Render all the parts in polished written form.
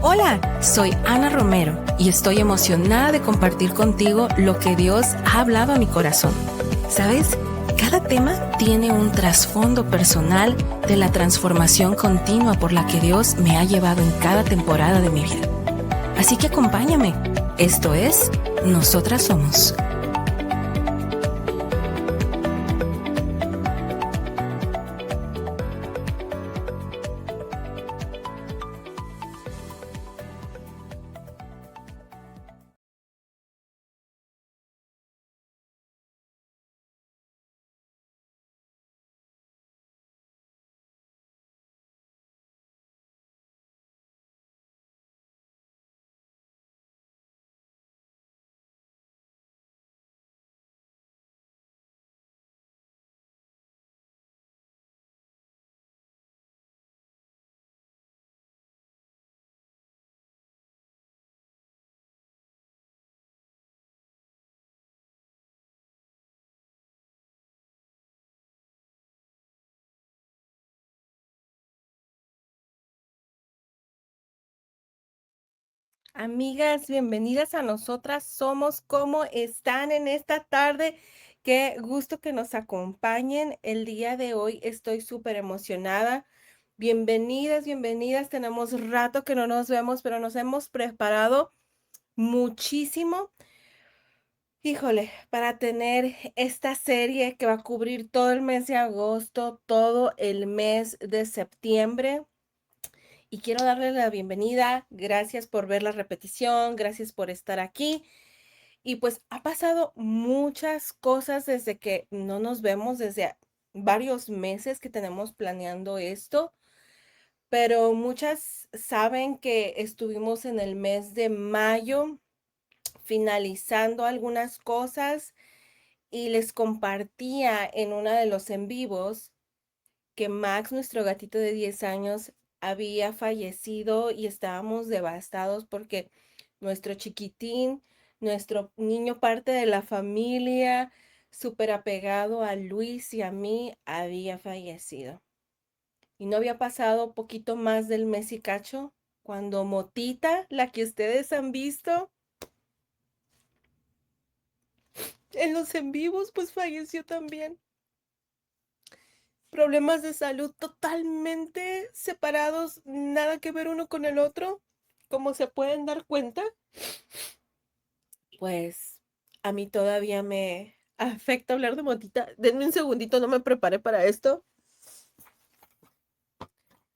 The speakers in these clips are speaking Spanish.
Hola, soy Ana Romero y estoy emocionada de compartir contigo lo que Dios ha hablado a mi corazón. ¿Sabes? Cada tema tiene un trasfondo personal de la transformación continua por la que Dios me ha llevado en cada temporada de mi vida. Así que acompáñame. Esto es Nosotras Somos. Amigas, bienvenidas a Nosotras Somos. ¿Cómo están en esta tarde? Qué gusto que nos acompañen. El día de hoy estoy súper emocionada. Bienvenidas, bienvenidas. Tenemos rato que no nos vemos, pero nos hemos preparado muchísimo. Híjole, para tener esta serie que va a cubrir todo el mes de agosto, todo el mes de septiembre. Y quiero darle la bienvenida. Gracias por ver la repetición, gracias por estar aquí. Y pues ha pasado muchas cosas desde que no nos vemos, desde varios meses que tenemos planeando esto, pero muchas saben que estuvimos en el mes de mayo finalizando algunas cosas y les compartía en uno de los en vivos que Max, nuestro gatito de 10 años, había fallecido y estábamos devastados porque nuestro chiquitín, nuestro niño parte de la familia, súper apegado a Luis y a mí, había fallecido. Y no había pasado poquito más del mes y cacho cuando Motita, la que ustedes han visto en los en vivos, pues falleció también. Problemas de salud totalmente separados, nada que ver uno con el otro, como se pueden dar cuenta, pues a mí todavía me afecta hablar de Motita. Denme un segundito, no me preparé para esto.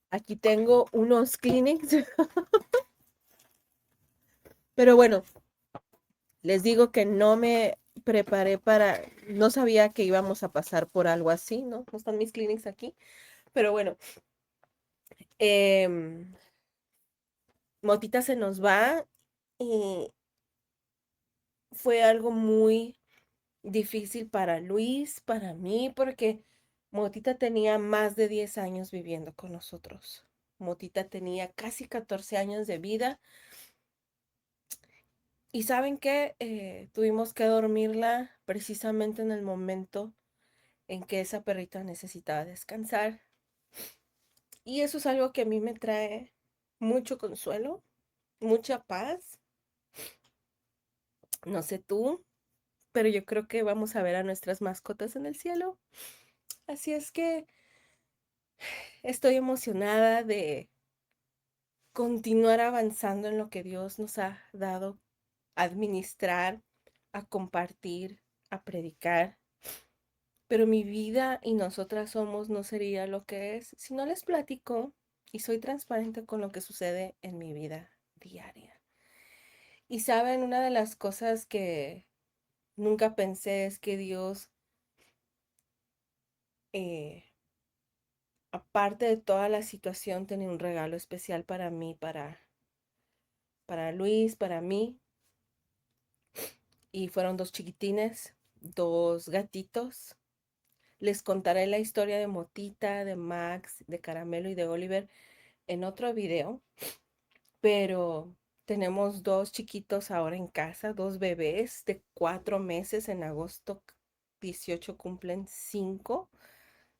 Aquí tengo unos Kleenex, pero bueno, les digo que no me preparé para, no sabía que íbamos a pasar por algo así, ¿no? No están mis Kleenex aquí, pero bueno, em, Motita se nos va y fue algo muy difícil para Luis, para mí, porque Motita tenía más de 10 años viviendo con nosotros. Motita tenía casi 14 años de vida. Y ¿saben qué? Tuvimos que dormirla precisamente en el momento en que esa perrita necesitaba descansar. Y eso es algo que a mí me trae mucho consuelo, mucha paz. No sé tú, pero yo creo que vamos a ver a nuestras mascotas en el cielo. Así es que estoy emocionada de continuar avanzando en lo que Dios nos ha dado a administrar, a compartir, a predicar. Pero mi vida y nosotras somos no sería lo que es si no les platico y soy transparente con lo que sucede en mi vida diaria. Y saben, una de las cosas que nunca pensé es que Dios, eh, aparte de toda la situación, tenía un regalo especial para mí, para Luis, para mí. Y fueron dos chiquitines, dos gatitos. Les contaré la historia de Motita, de Max, de Caramelo y de Oliver en otro video, pero tenemos dos chiquitos ahora en casa, dos bebés de 4 meses. En agosto 18 cumplen 5.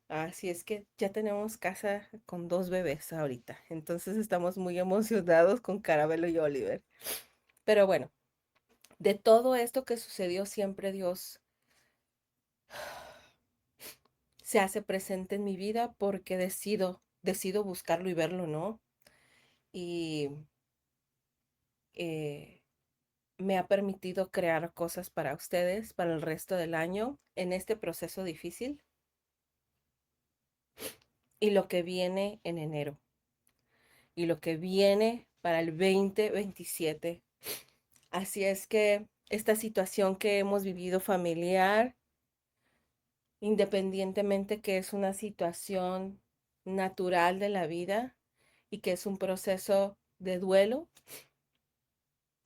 Así es que ya tenemos casa con 2 bebés ahorita, entonces estamos muy emocionados con Carabelo y Oliver. Pero bueno, de todo esto que sucedió, siempre Dios se hace presente en mi vida porque decido buscarlo y verlo, ¿no? Y eh, me ha permitido crear cosas para ustedes, para el resto del año, en este proceso difícil y lo que viene en enero y lo que viene para el 2027. Así es que esta situación que hemos vivido familiar, independientemente que es una situación natural de la vida y que es un proceso de duelo,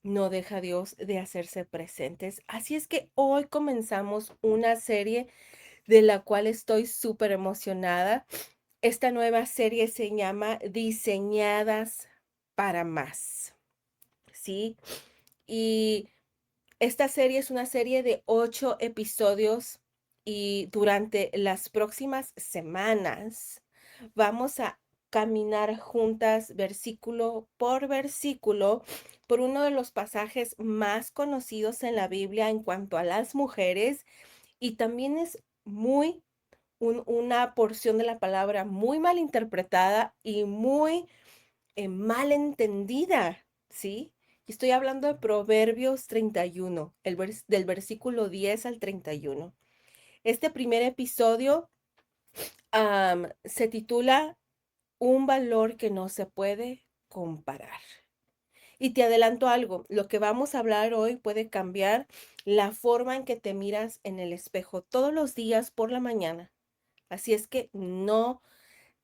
no deja a Dios de hacerse presentes. Así es que hoy comenzamos una serie de la cual estoy súper emocionada. Esta nueva serie se llama Diseñadas para Más, ¿sí? Y esta serie es una serie de 8 episodios y durante las próximas semanas vamos a caminar juntas versículo por versículo por uno de los pasajes más conocidos en la Biblia en cuanto a las mujeres y también es muy una porción de la palabra muy mal interpretada y muy mal entendida, ¿sí? Y estoy hablando de Proverbios 31, del versículo 10 al 31. Este primer episodio se titula Un valor que no se puede comparar. Y te adelanto algo, lo que vamos a hablar hoy puede cambiar la forma en que te miras en el espejo todos los días por la mañana. Así es que no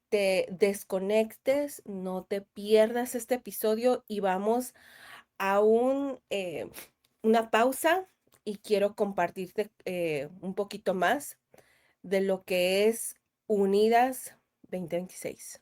te desconectes, no te pierdas este episodio y vamos a una pausa y quiero compartirte un poquito más de lo que es Unidas 2026.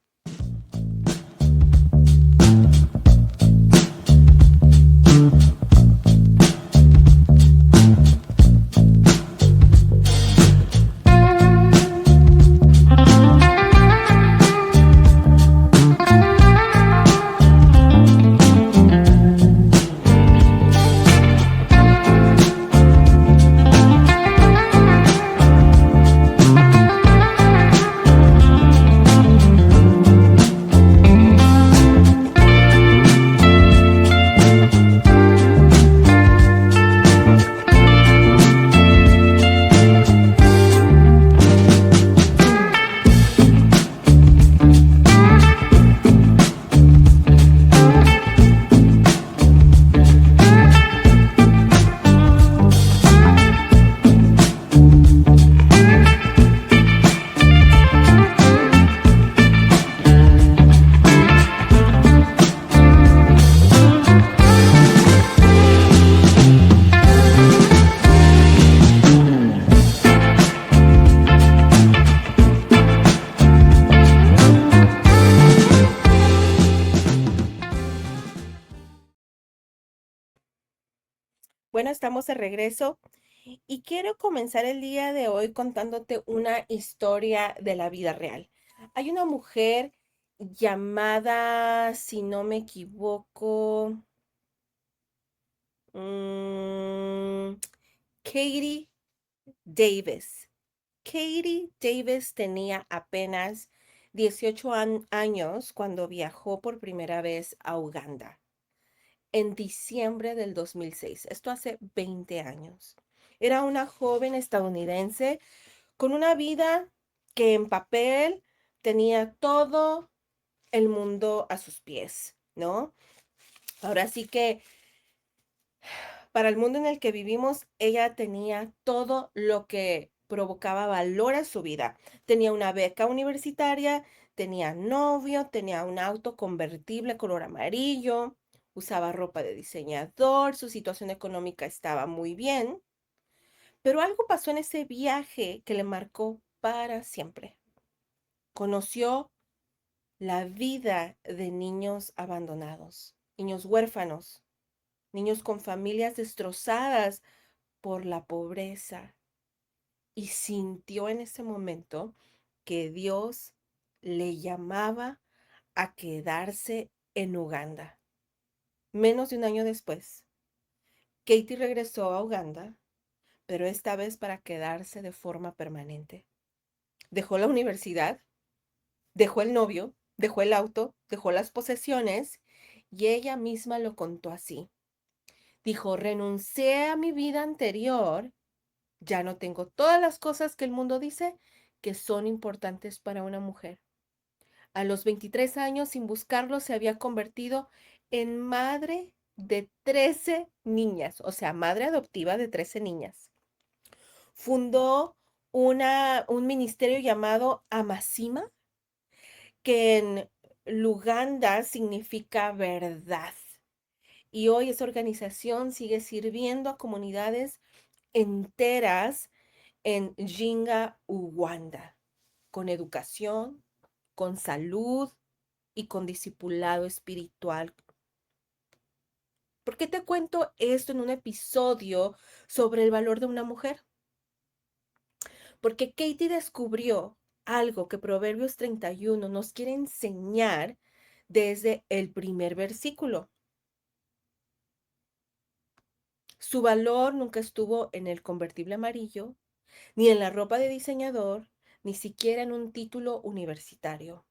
Bueno, estamos de regreso y quiero comenzar el día de hoy contándote una historia de la vida real. Hay una mujer llamada, si no me equivoco, mm, Katie Davis. Katie Davis tenía apenas 18 años cuando viajó por primera vez a Uganda en diciembre del 2006. Esto hace 20 años. Era una joven estadounidense con una vida que en papel tenía todo el mundo a sus pies, ¿no? Ahora sí que para el mundo en el que vivimos, ella tenía todo lo que provocaba valor a su vida. Tenía una beca universitaria, tenía novio, tenía un auto convertible color amarillo, usaba ropa de diseñador, su situación económica estaba muy bien, pero algo pasó en ese viaje que le marcó para siempre. Conoció la vida de niños abandonados, niños huérfanos, niños con familias destrozadas por la pobreza y sintió en ese momento que Dios le llamaba a quedarse en Uganda. Menos de un año después, Katie regresó a Uganda, pero esta vez para quedarse de forma permanente. Dejó la universidad, dejó el novio, dejó el auto, dejó las posesiones y ella misma lo contó así. Dijo, renuncié a mi vida anterior, ya no tengo todas las cosas que el mundo dice que son importantes para una mujer. A los 23 años, sin buscarlo, se había convertido en madre de 13 niñas, o sea, madre adoptiva de 13 niñas. Fundó un ministerio llamado Amasima, que en Luganda significa verdad. Y hoy esa organización sigue sirviendo a comunidades enteras en Jinga, Uganda, con educación, con salud y con discipulado espiritual. ¿Por qué te cuento esto en un episodio sobre el valor de una mujer? Porque Katie descubrió algo que Proverbios 31 nos quiere enseñar desde el primer versículo. Su valor nunca estuvo en el convertible amarillo, ni en la ropa de diseñador, ni siquiera en un título universitario.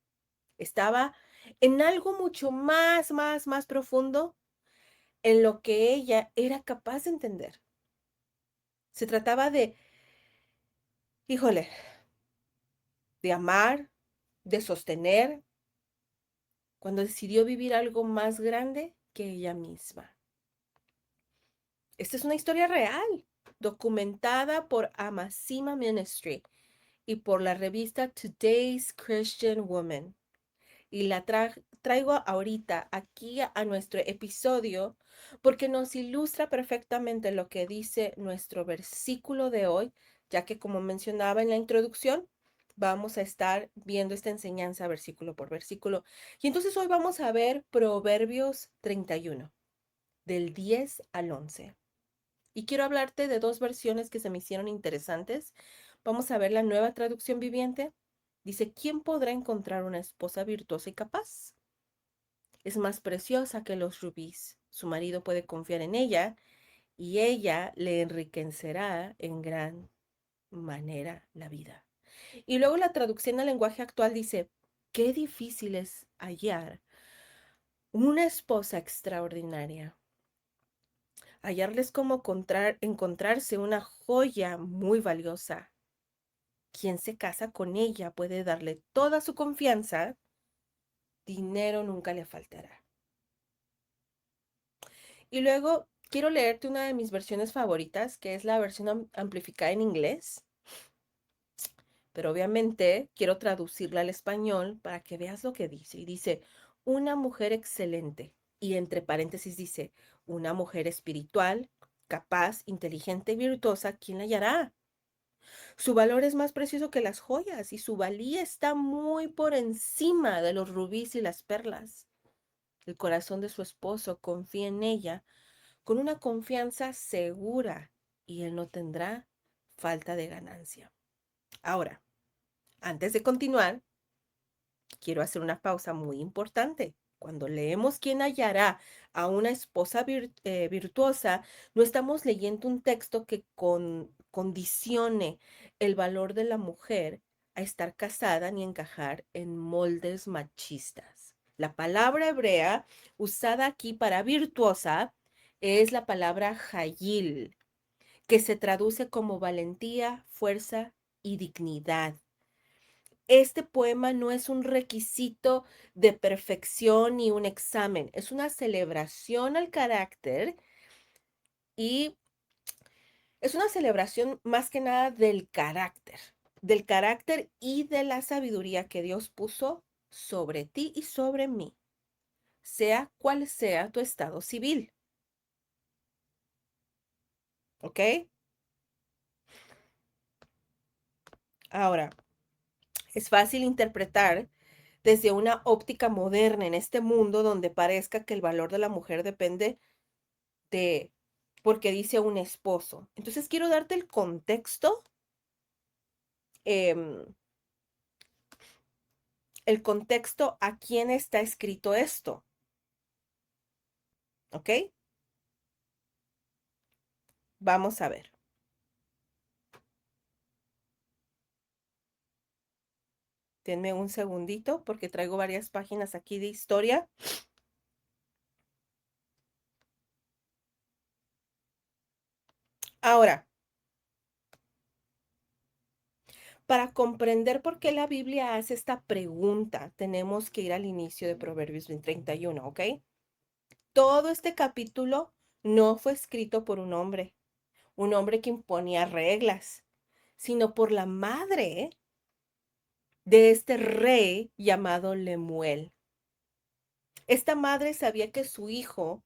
Estaba en algo mucho más profundo en lo que ella era capaz de entender. Se trataba híjole, de amar, de sostener, cuando decidió vivir algo más grande que ella misma. Esta es una historia real, documentada por Amasima Ministry y por la revista Today's Christian Woman. Y la traigo ahorita aquí a nuestro episodio porque nos ilustra perfectamente lo que dice nuestro versículo de hoy, ya que como mencionaba en la introducción, vamos a estar viendo esta enseñanza versículo por versículo. Y entonces hoy vamos a ver Proverbios 31, del 10 al 11. Y quiero hablarte de dos versiones que se me hicieron interesantes. Vamos a ver la nueva traducción viviente. Dice, ¿quién podrá encontrar una esposa virtuosa y capaz? Es más preciosa que los rubíes. Su marido puede confiar en ella y ella le enriquecerá en gran manera la vida. Y luego la traducción al lenguaje actual dice, qué difícil es hallar una esposa extraordinaria. Hallarles como encontrarse una joya muy valiosa. Quien se casa con ella puede darle toda su confianza, dinero nunca le faltará. Y luego quiero leerte una de mis versiones favoritas, que es la versión amplificada en inglés, pero obviamente quiero traducirla al español para que veas lo que dice. Y dice, una mujer excelente. Y entre paréntesis dice, una mujer espiritual, capaz, inteligente y virtuosa, ¿quién la hallará? Su valor es más precioso que las joyas y su valía está muy por encima de los rubíes y las perlas. El corazón de su esposo confía en ella con una confianza segura y él no tendrá falta de ganancia. Ahora, antes de continuar, quiero hacer una pausa muy importante. Cuando leemos quién hallará a una esposa virtuosa, no estamos leyendo un texto que condicione el valor de la mujer a estar casada ni encajar en moldes machistas. La palabra hebrea usada aquí para virtuosa es la palabra hayil, que se traduce como valentía, fuerza y dignidad. Este poema no es un requisito de perfección ni un examen, es una celebración al carácter y es una celebración más que nada del carácter y de la sabiduría que Dios puso sobre ti y sobre mí, sea cual sea tu estado civil. ¿Ok? Ahora, es fácil interpretar desde una óptica moderna en este mundo donde parezca que el valor de la mujer depende de porque dice un esposo. Entonces quiero darte el contexto em, el contexto a quién está escrito esto, ¿ok? Vamos a ver. Denme un segundito porque traigo varias páginas aquí de historia. Ahora, para comprender por qué la Biblia hace esta pregunta, tenemos que ir al inicio de Proverbios 31, ¿ok? Todo este capítulo no fue escrito por un hombre que imponía reglas, sino por la madre de este rey llamado Lemuel. Esta madre sabía que su hijo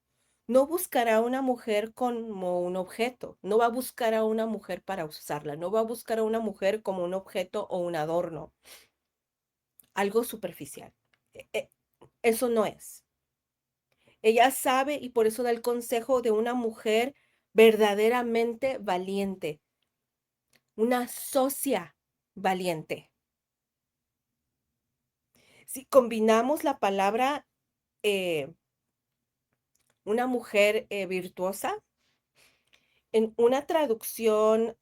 no buscará a una mujer como un objeto, no va a buscar a una mujer para usarla, no va a buscar a una mujer como un objeto o un adorno, algo superficial. Eso no es. Ella sabe y por eso da el consejo de una mujer verdaderamente valiente, una socia valiente. Si combinamos la palabra eh, una mujer virtuosa, en una traducción,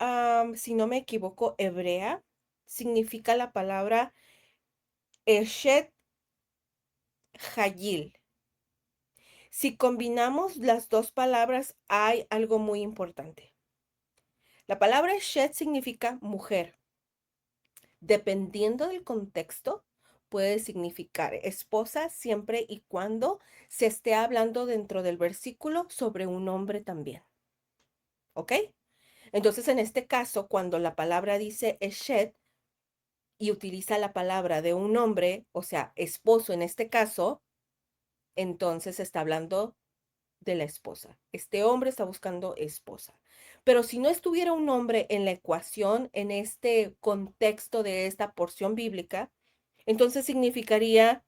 si no me equivoco, hebrea, significa la palabra Eshet Hayil. Si combinamos las dos palabras, hay algo muy importante. La palabra Eshet significa mujer. Dependiendo del contexto, puede significar esposa siempre y cuando se esté hablando dentro del versículo sobre un hombre también. ¿Ok? Entonces, en este caso, cuando la palabra dice Eshet y utiliza la palabra de un hombre, o sea, esposo en este caso, entonces está hablando de la esposa. Este hombre está buscando esposa. Pero si no estuviera un hombre en la ecuación, en este contexto de esta porción bíblica, entonces significaría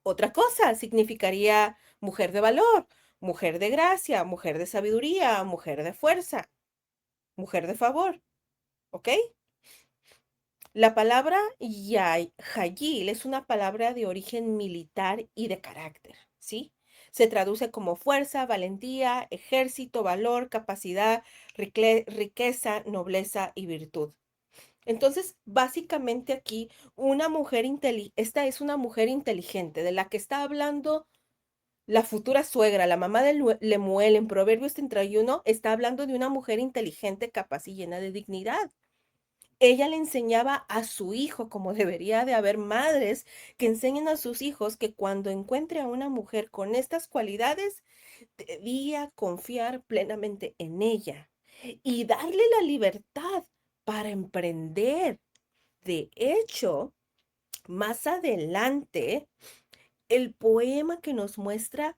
otra cosa, significaría mujer de valor, mujer de gracia, mujer de sabiduría, mujer de fuerza, mujer de favor, ¿ok? La palabra Hayil es una palabra de origen militar y de carácter, ¿sí? Se traduce como fuerza, valentía, ejército, valor, capacidad, riqueza, nobleza y virtud. Entonces, básicamente aquí, esta es una mujer inteligente de la que está hablando la futura suegra, la mamá de Lemuel en Proverbios 31, está hablando de una mujer inteligente, capaz y llena de dignidad. Ella le enseñaba a su hijo, como debería de haber madres que enseñen a sus hijos que cuando encuentre a una mujer con estas cualidades, debía confiar plenamente en ella y darle la libertad para emprender. De hecho, más adelante, el poema que nos muestra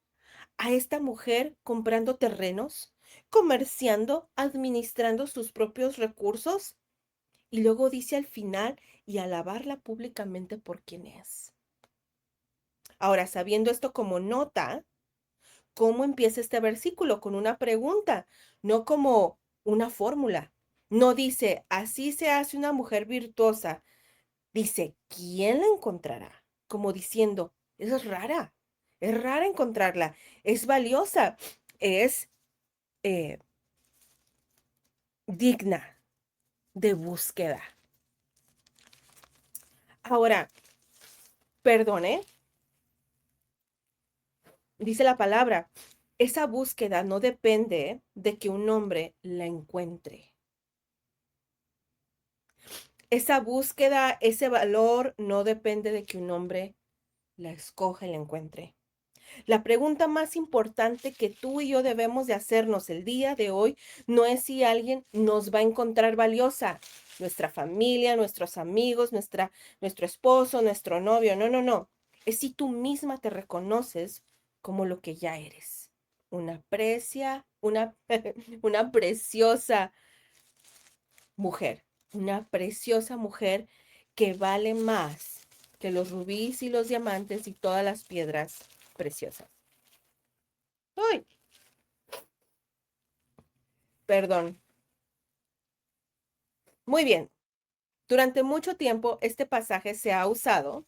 a esta mujer comprando terrenos, comerciando, administrando sus propios recursos, y luego dice al final, y alabarla públicamente por quien es. Ahora, sabiendo esto como nota, ¿cómo empieza este versículo? Con una pregunta, no como una fórmula. No dice, así se hace una mujer virtuosa. Dice, ¿quién la encontrará? Como diciendo, es rara encontrarla, es valiosa, es eh, digna de búsqueda. Ahora, perdone, dice la palabra, esa búsqueda no depende de que un hombre la encuentre. Esa búsqueda, ese valor no depende de que un hombre la escoja y la encuentre. La pregunta más importante que tú y yo debemos de hacernos el día de hoy no es si alguien nos va a encontrar valiosa, nuestra familia, nuestros amigos, nuestro esposo, nuestro novio, no, no, no. Es si tú misma te reconoces como lo que ya eres. Una preciosa mujer, una preciosa mujer que vale más que los rubíes y los diamantes y todas las piedras preciosas. Uy, perdón. Muy bien. Durante mucho tiempo este pasaje se ha usado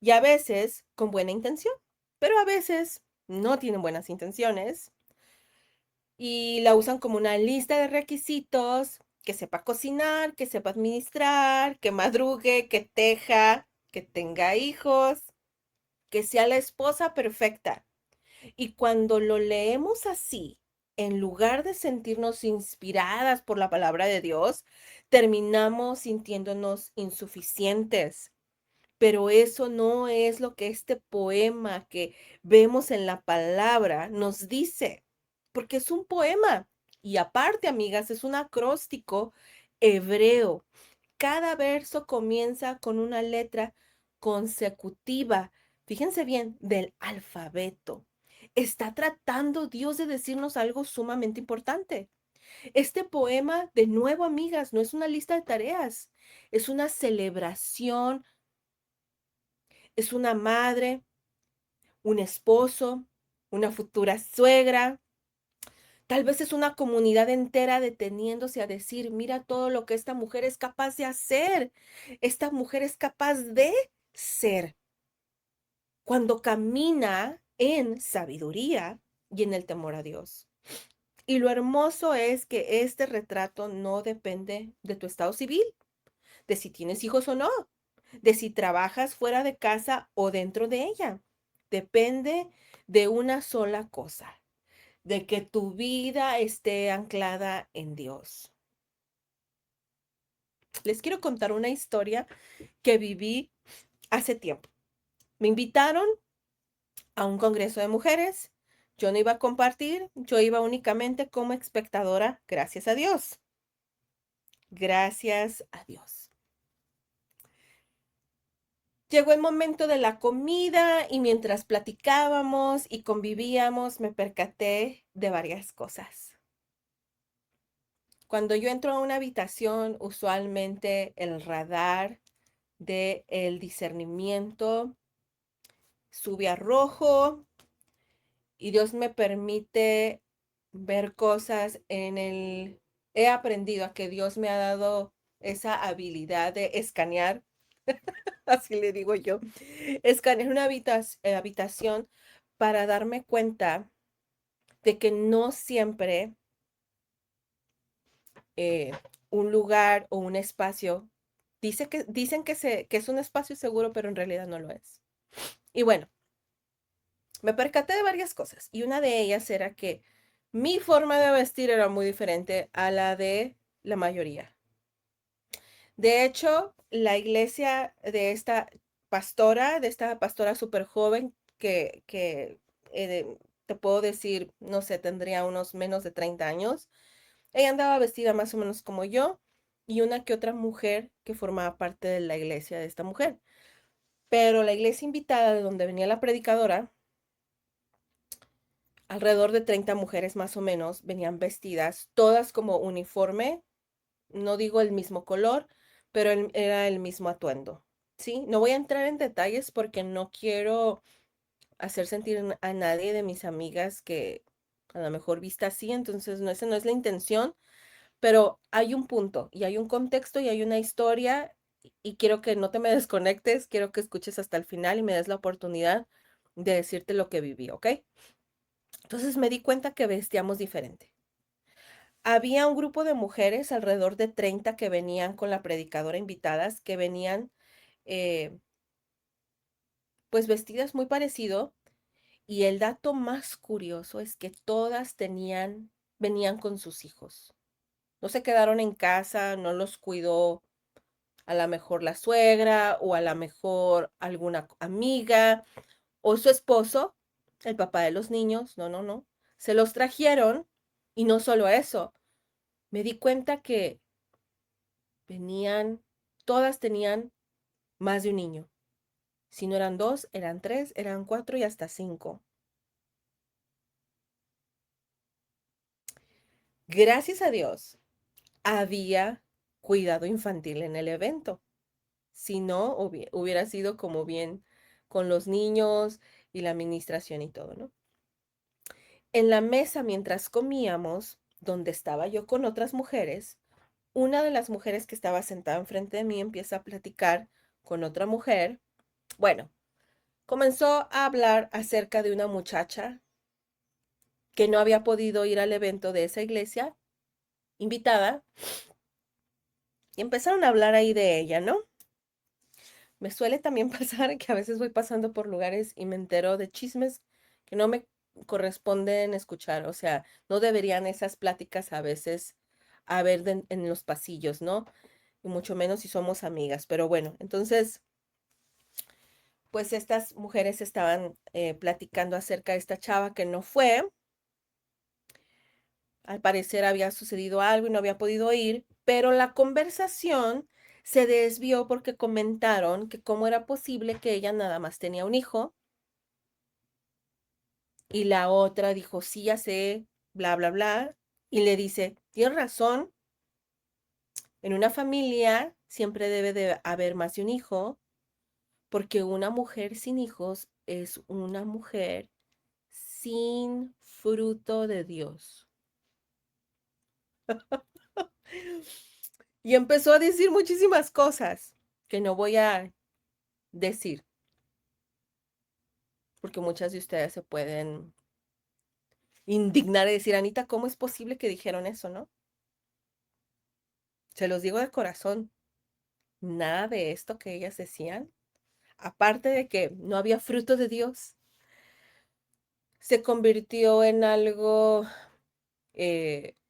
y a veces con buena intención, pero a veces no tienen buenas intenciones y la usan como una lista de requisitos, que sepa cocinar, que sepa administrar, que madrugue, que teja, que tenga hijos, que sea la esposa perfecta. Y cuando lo leemos así, en lugar de sentirnos inspiradas por la palabra de Dios, terminamos sintiéndonos insuficientes. Pero eso no es lo que este poema que vemos en la palabra nos dice, porque es un poema. Y aparte, amigas, es un acróstico hebreo. Cada verso comienza con una letra consecutiva, fíjense bien, del alfabeto. Está tratando Dios de decirnos algo sumamente importante. Este poema, de nuevo, amigas, no es una lista de tareas, es una celebración, es una madre, un esposo, una futura suegra. Tal vez es una comunidad entera deteniéndose a decir, mira todo lo que esta mujer es capaz de hacer. Esta mujer es capaz de ser cuando camina en sabiduría y en el temor a Dios. Y lo hermoso es que este retrato no depende de tu estado civil, de si tienes hijos o no, de si trabajas fuera de casa o dentro de ella. Depende de una sola cosa, de que tu vida esté anclada en Dios. Les quiero contar una historia que viví hace tiempo. Me invitaron a un congreso de mujeres. Yo no iba a compartir, yo iba únicamente como espectadora, gracias a Dios. Gracias a Dios. Llegó el momento de la comida y mientras platicábamos y convivíamos, me percaté de varias cosas. Cuando yo entro a una habitación, usualmente el radar del discernimiento sube a rojo y Dios me permite ver cosas en el... He aprendido a que Dios me ha dado esa habilidad de escanear, así le digo yo, escanear una habitación para darme cuenta de que no siempre eh, un lugar o un espacio dicen que es un espacio seguro, pero en realidad no lo es. Y bueno, me percaté de varias cosas y una de ellas era que mi forma de vestir era muy diferente a la de la mayoría. De hecho, la iglesia de esta pastora súper joven que te puedo decir, no sé, tendría unos menos de 30 años, ella andaba vestida más o menos como yo y una que otra mujer que formaba parte de la iglesia de esta mujer. Pero la iglesia invitada de donde venía la predicadora, alrededor de 30 mujeres más o menos, venían vestidas todas como uniforme, no digo el mismo color, pero era el mismo atuendo. ¿Sí? No voy a entrar en detalles porque no quiero hacer sentir a nadie de mis amigas que a lo mejor vista así, entonces no, esa no es la intención. Pero hay un punto y hay un contexto y hay una historia y quiero que no te me desconectes, quiero que escuches hasta el final y me des la oportunidad de decirte lo que viví, ¿ok? Entonces me di cuenta que vestíamos diferente. Había un grupo de mujeres, alrededor de 30 que venían con la predicadora invitadas, que venían eh, pues vestidas muy parecido y el dato más curioso es que todas venían con sus hijos. No se quedaron en casa, no los cuidó a la mejor la suegra o a la mejor alguna amiga o su esposo, el papá de los niños, no, no, no. Se los trajeron y no solo eso, me di cuenta que venían, todas tenían más de un niño. Si no eran dos, eran tres, eran cuatro y hasta cinco. Gracias a Dios, había cuidado infantil en el evento. Si no, hubiera sido como bien con los niños y la administración y todo, ¿no? En la mesa mientras comíamos, donde estaba yo con otras mujeres, una de las mujeres que estaba sentada enfrente de mí empieza a platicar con otra mujer. Bueno, Comenzó a hablar acerca de una muchacha que no había podido ir al evento de esa iglesia, invitada, y empezaron a hablar ahí de ella, ¿no? Me suele también pasar que a veces voy pasando por lugares y me entero de chismes que no me corresponden escuchar, o sea, no deberían esas pláticas a veces haber en los pasillos, ¿no? Y mucho menos si somos amigas, pero bueno, entonces, pues estas mujeres estaban platicando acerca de esta chava que no fue. Al parecer había sucedido algo y no había podido ir, pero la conversación se desvió porque comentaron que cómo era posible que ella nada más tenía un hijo y la otra dijo, sí, ya sé, bla, bla, bla, y le dice, tienes razón, en una familia siempre debe de haber más de un hijo, porque una mujer sin hijos es una mujer sin fruto de Dios. Y empezó a decir muchísimas cosas que no voy a decir, porque muchas de ustedes se pueden indignar y decir, Anita, ¿cómo es posible que dijeron eso, no? Se los digo de corazón, nada de esto que ellas decían, aparte de que no había fruto de Dios, se convirtió en algo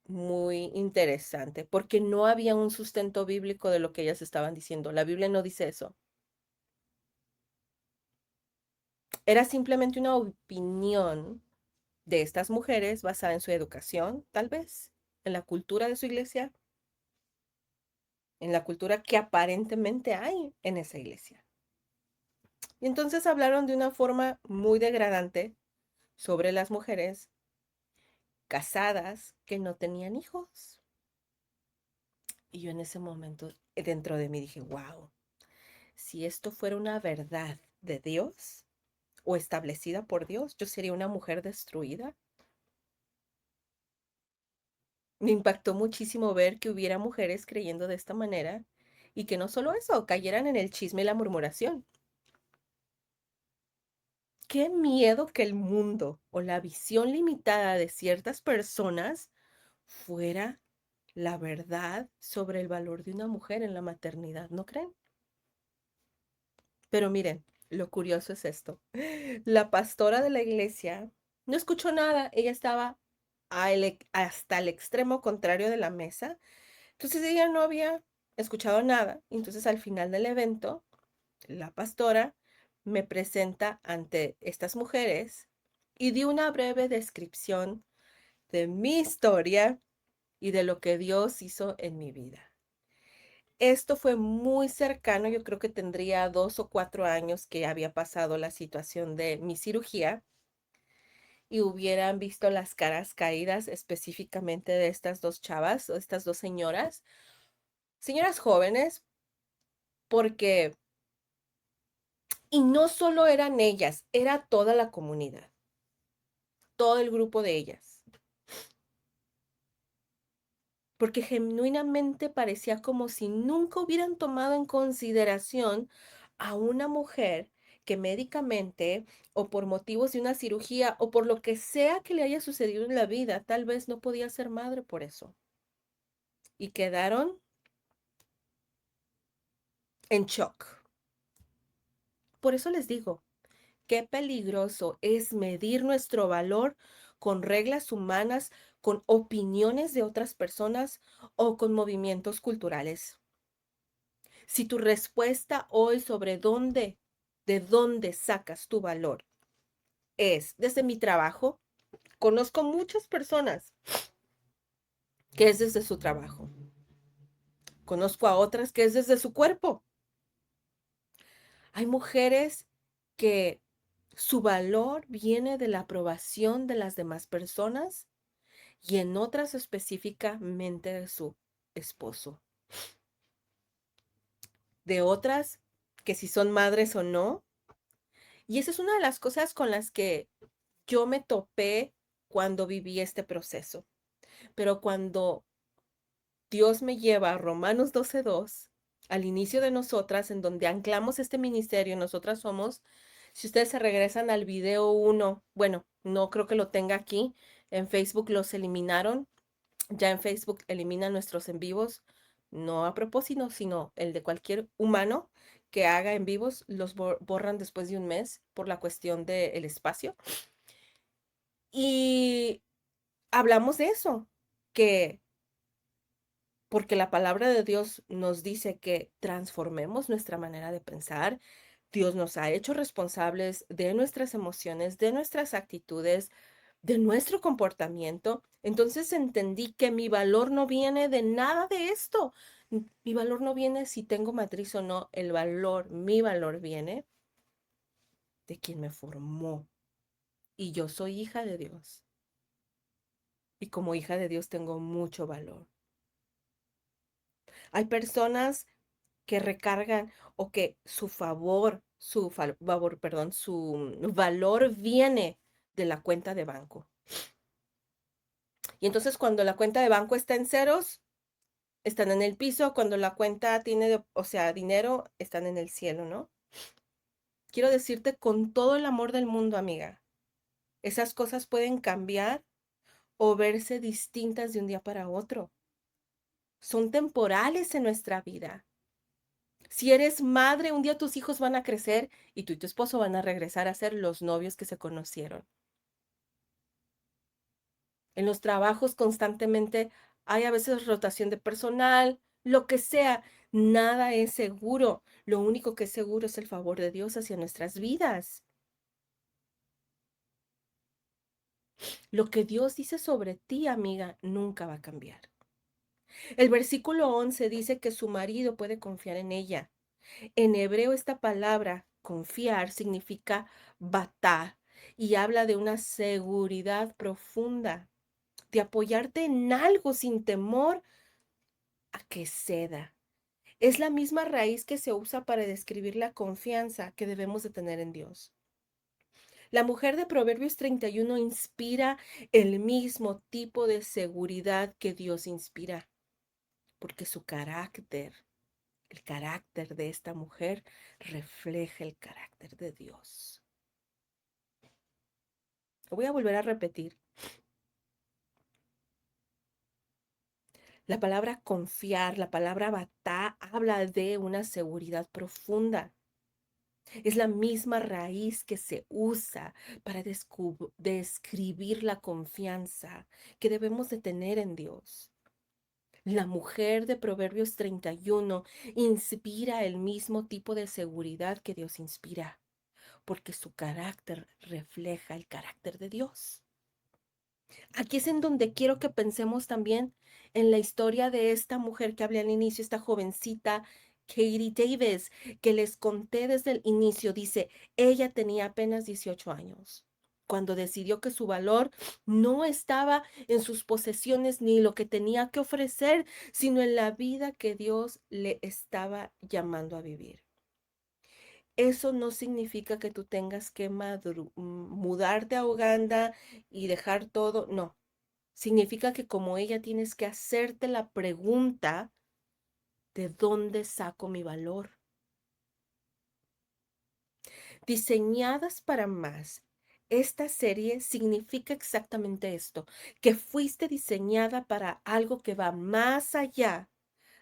muy interesante, porque no había un sustento bíblico de lo que ellas estaban diciendo. La Biblia no dice eso. Era simplemente una opinión de estas mujeres basada en su educación, tal vez, en la cultura de su iglesia, en la cultura que aparentemente hay en esa iglesia. Y entonces hablaron de una forma muy degradante sobre las mujeres casadas que no tenían hijos. Y yo en ese momento dentro de mí dije, wow, si esto fuera una verdad de Dios o establecida por Dios, yo sería una mujer destruida. Me impactó muchísimo ver que hubiera mujeres creyendo de esta manera y que no solo eso, cayeran en el chisme y la murmuración. Qué miedo que el mundo o la visión limitada de ciertas personas fuera la verdad sobre el valor de una mujer en la maternidad, ¿no creen? Pero miren, lo curioso es esto. La pastora de la iglesia no escuchó nada, ella estaba hasta el extremo contrario de la mesa. Entonces ella no había escuchado nada. Entonces al final del evento, la pastora me presenta ante estas mujeres y dio una breve descripción de mi historia y de lo que Dios hizo en mi vida. Esto fue muy cercano, yo creo que tendría 2 o 4 años que había pasado la situación de mi cirugía y hubieran visto las caras caídas específicamente de estas dos chavas o estas dos señoras jóvenes, porque, y no solo eran ellas, era toda la comunidad, todo el grupo de ellas, porque genuinamente parecía como si nunca hubieran tomado en consideración a una mujer que médicamente o por motivos de una cirugía o por lo que sea que le haya sucedido en la vida, tal vez no podía ser madre por eso. Y quedaron en shock. Por eso les digo, qué peligroso es medir nuestro valor con reglas humanas, con opiniones de otras personas o con movimientos culturales. Si tu respuesta hoy sobre de dónde sacas tu valor es desde mi trabajo, conozco muchas personas que es desde su trabajo. Conozco a otras que es desde su cuerpo. Hay mujeres que su valor viene de la aprobación de las demás personas y en otras específicamente de su esposo. De otras que si son madres o no. Y esa es una de las cosas con las que yo me topé cuando viví este proceso. Pero cuando Dios me lleva a Romanos 12:2, al inicio de nosotras, en donde anclamos este ministerio, nosotras somos Si ustedes se regresan al video uno, bueno, no creo que lo tenga aquí. En Facebook los eliminaron. Ya en Facebook eliminan nuestros en vivos, no a propósito, sino el de cualquier humano que haga en vivos, los borran después de un mes por la cuestión del espacio. Y hablamos de eso, que porque la palabra de Dios nos dice que transformemos nuestra manera de pensar. Dios nos ha hecho responsables de nuestras emociones, de nuestras actitudes, de nuestro comportamiento. Entonces entendí que mi valor no viene de nada de esto. Mi valor no viene si tengo matriz o no. El valor, mi valor viene de quien me formó. Y yo soy hija de Dios. Y como hija de Dios tengo mucho valor. Hay personas que recargan o que su valor viene de la cuenta de banco. Y entonces cuando la cuenta de banco está en ceros, están en el piso, cuando la cuenta tiene, o sea, dinero, están en el cielo, ¿no? Quiero decirte con todo el amor del mundo, amiga, esas cosas pueden cambiar o verse distintas de un día para otro. Son temporales en nuestra vida. Si eres madre, un día tus hijos van a crecer y tú y tu esposo van a regresar a ser los novios que se conocieron. En los trabajos constantemente hay a veces rotación de personal, lo que sea, nada es seguro. Lo único que es seguro es el favor de Dios hacia nuestras vidas. Lo que Dios dice sobre ti, amiga, nunca va a cambiar. El versículo 11 dice que su marido puede confiar en ella. En hebreo esta palabra, confiar, significa batá y habla de una seguridad profunda, de apoyarte en algo sin temor a que ceda. Es la misma raíz que se usa para describir la confianza que debemos de tener en Dios. La mujer de Proverbios 31 inspira el mismo tipo de seguridad que Dios inspira, porque su carácter, el carácter de esta mujer, refleja el carácter de Dios. Lo voy a volver a repetir. La palabra confiar, la palabra batá, habla de una seguridad profunda. Es la misma raíz que se usa para describir la confianza que debemos de tener en Dios. La mujer de Proverbios 31 inspira el mismo tipo de seguridad que Dios inspira, porque su carácter refleja el carácter de Dios. Aquí es en donde quiero que pensemos también en la historia de esta mujer que hablé al inicio, esta jovencita, Katie Davis, que les conté desde el inicio. Dice, ella tenía apenas 18 años cuando decidió que su valor no estaba en sus posesiones ni lo que tenía que ofrecer, sino en la vida que Dios le estaba llamando a vivir. Eso no significa que tú tengas que mudarte a Uganda y dejar todo, no. Significa que como ella tienes que hacerte la pregunta, ¿de dónde saco mi valor? Diseñadas para más. Esta serie significa exactamente esto, que fuiste diseñada para algo que va más allá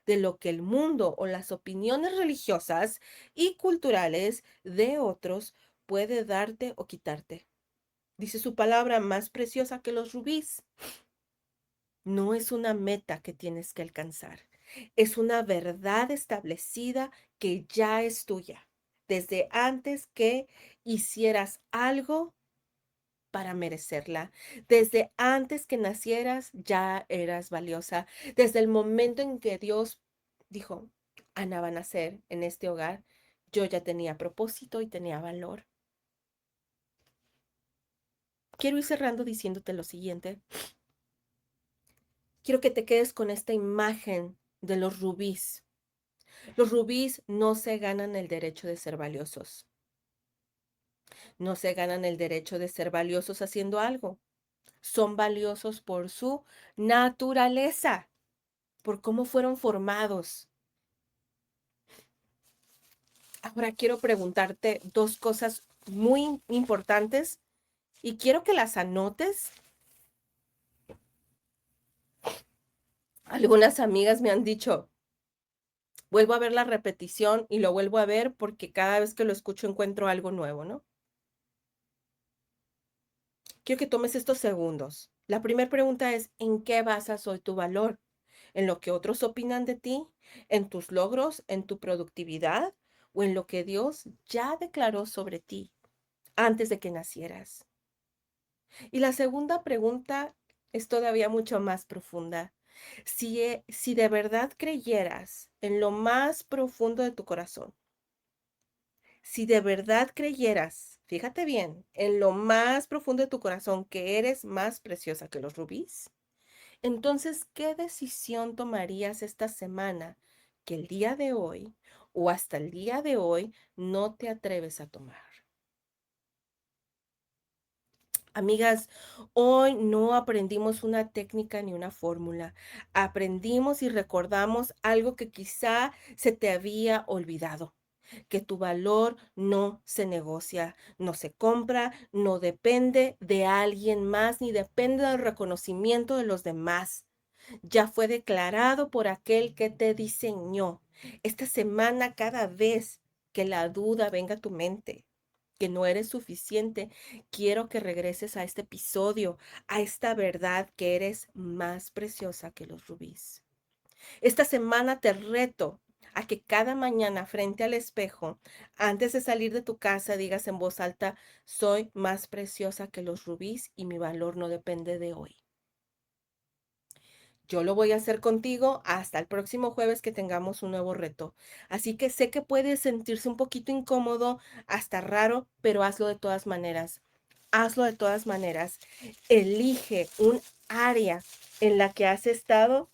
de lo que el mundo o las opiniones religiosas y culturales de otros puede darte o quitarte. Dice su palabra, más preciosa que los rubíes. No es una meta que tienes que alcanzar. Es una verdad establecida que ya es tuya. Desde antes que hicieras algo para merecerla. Desde antes que nacieras ya eras valiosa. Desde el momento en que Dios dijo, Ana va a nacer en este hogar, yo ya tenía propósito y tenía valor. Quiero ir cerrando diciéndote lo siguiente. Quiero que te quedes con esta imagen de los rubíes. Los rubíes no se ganan el derecho de ser valiosos. No se ganan el derecho de ser valiosos haciendo algo. Son valiosos por su naturaleza, por cómo fueron formados. Ahora quiero preguntarte dos cosas muy importantes y quiero que las anotes. Algunas amigas me han dicho, vuelvo a ver la repetición y lo vuelvo a ver porque cada vez que lo escucho encuentro algo nuevo, ¿no? Quiero que tomes estos segundos. La primera pregunta es, ¿en qué basas hoy tu valor? ¿En lo que otros opinan de ti? ¿En tus logros? ¿En tu productividad? ¿O en lo que Dios ya declaró sobre ti antes de que nacieras? Y la segunda pregunta es todavía mucho más profunda. Si de verdad creyeras en lo más profundo de tu corazón, si de verdad creyeras, fíjate bien, en lo más profundo de tu corazón que eres más preciosa que los rubíes, entonces, ¿qué decisión tomarías esta semana que el día de hoy o hasta el día de hoy no te atreves a tomar? Amigas, hoy no aprendimos una técnica ni una fórmula. Aprendimos y recordamos algo que quizá se te había olvidado, que tu valor no se negocia, no se compra, no depende de alguien más, ni depende del reconocimiento de los demás. Ya fue declarado por aquel que te diseñó. Esta semana, cada vez que la duda venga a tu mente, que no eres suficiente, quiero que regreses a este episodio, a esta verdad que eres más preciosa que los rubíes. Esta semana te reto a que cada mañana frente al espejo, antes de salir de tu casa, digas en voz alta, soy más preciosa que los rubíes y mi valor no depende de hoy. Yo lo voy a hacer contigo hasta el próximo jueves que tengamos un nuevo reto. Así que sé que puede sentirse un poquito incómodo, hasta raro, pero hazlo de todas maneras. Hazlo de todas maneras. Elige un área en la que has estado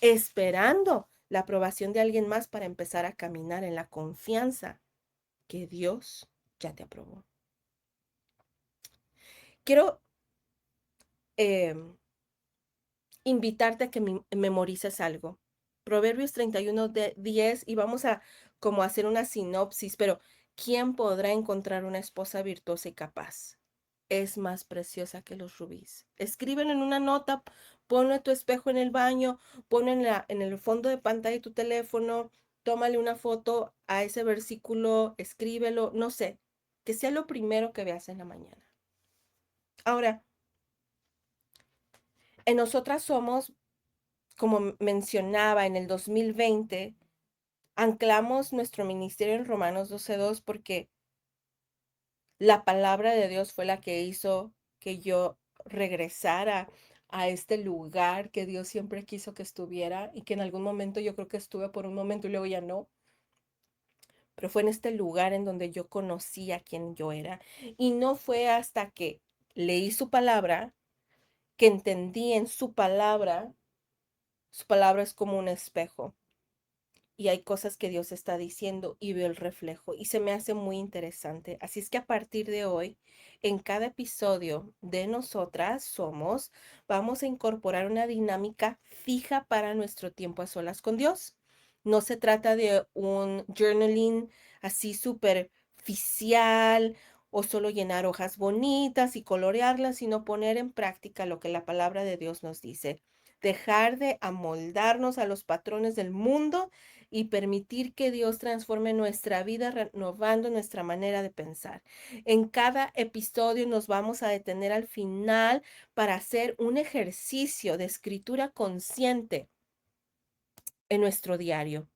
esperando la aprobación de alguien más para empezar a caminar en la confianza que Dios ya te aprobó. Quiero em, invitarte a que memorices algo. Proverbios 31 de 10 y vamos a como hacer una sinopsis, pero ¿quién podrá encontrar una esposa virtuosa y capaz? Es más preciosa que los rubíes. Escríbelo en una nota, ponlo en tu espejo en el baño, ponlo en el fondo de pantalla de tu teléfono, tómale una foto a ese versículo, escríbelo, no sé, que sea lo primero que veas en la mañana. Ahora, en nosotras somos como mencionaba, en el 2020, anclamos nuestro ministerio en Romanos 12:2 porque la palabra de Dios fue la que hizo que yo regresara a este lugar que Dios siempre quiso que estuviera y que en algún momento yo creo que estuve por un momento y luego ya no, pero fue en este lugar en donde yo conocí a quién yo era. Y no fue hasta que leí su palabra, que entendí en su palabra es como un espejo y hay cosas que Dios está diciendo y veo el reflejo y se me hace muy interesante. Así es que a partir de hoy, en cada episodio de Nosotras Somos, vamos a incorporar una dinámica fija para nuestro tiempo a solas con Dios. No se trata de un journaling así superficial o solo llenar hojas bonitas y colorearlas, sino poner en práctica lo que la palabra de Dios nos dice. Dejar de amoldarnos a los patrones del mundo y permitir que Dios transforme nuestra vida renovando nuestra manera de pensar. En cada episodio nos vamos a detener al final para hacer un ejercicio de escritura consciente en nuestro diario,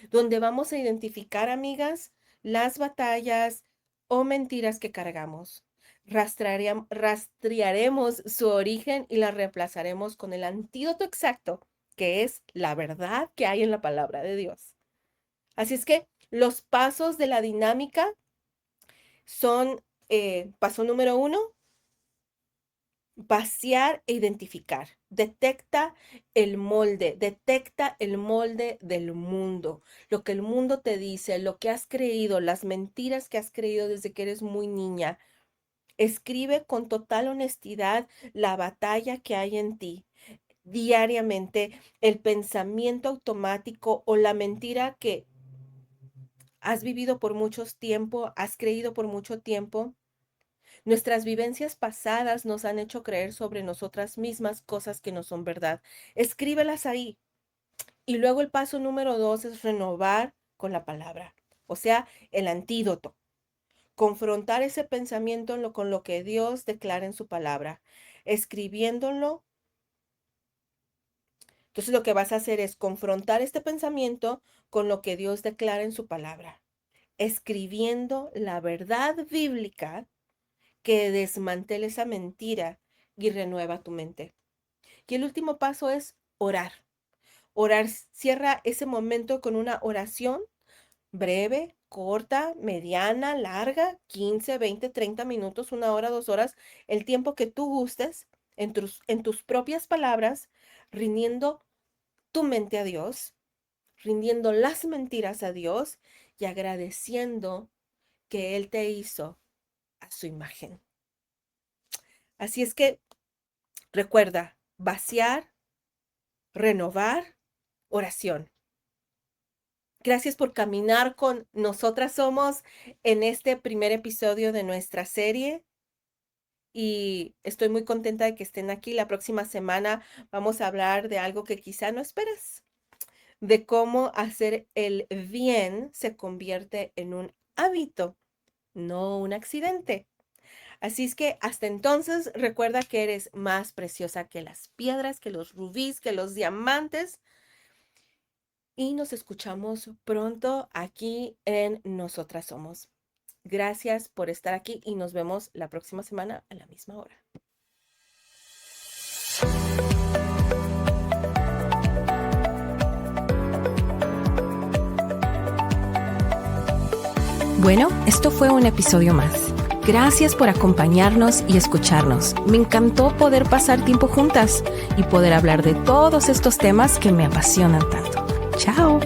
donde vamos a identificar, amigas, las batallas o mentiras que cargamos. Rastrearemos su origen y la reemplazaremos con el antídoto exacto, que es la verdad que hay en la palabra de Dios. Así es que los pasos de la dinámica son, paso número uno, vaciar e identificar. Detecta el molde del mundo, lo que el mundo te dice, lo que has creído, las mentiras que has creído desde que eres muy niña. Escribe con total honestidad la batalla que hay en ti diariamente, el pensamiento automático o la mentira que has vivido por mucho tiempo, has creído por mucho tiempo. Nuestras vivencias pasadas nos han hecho creer sobre nosotras mismas cosas que no son verdad. Escríbelas ahí. Y luego el paso número 2 es renovar con la palabra, o sea, el antídoto. Confrontar ese pensamiento con lo que Dios declara en su palabra, escribiéndolo. Entonces lo que vas a hacer es confrontar este pensamiento con lo que Dios declara en su palabra, escribiendo la verdad bíblica que desmantele esa mentira y renueva tu mente. Y el último paso es orar. Orar, cierra ese momento con una oración breve, corta, mediana, larga, 15, 20, 30 minutos, 1 hora, 2 horas, el tiempo que tú gustes, en tus propias palabras, rindiendo tu mente a Dios, rindiendo las mentiras a Dios y agradeciendo que Él te hizo a su imagen. Así es que recuerda, vaciar, renovar, oración. Gracias por caminar con Nosotras Somos en este primer episodio de nuestra serie. Y estoy muy contenta de que estén aquí. La próxima semana vamos a hablar de algo que quizá no esperes, de cómo hacer el bien se convierte en un hábito, no un accidente. Así es que hasta entonces recuerda que eres más preciosa que las piedras, que los rubíes, que los diamantes. Y nos escuchamos pronto aquí en Nosotras Somos. Gracias por estar aquí y nos vemos la próxima semana a la misma hora. Bueno, esto fue un episodio más. Gracias por acompañarnos y escucharnos. Me encantó poder pasar tiempo juntas y poder hablar de todos estos temas que me apasionan tanto. ¡Chao!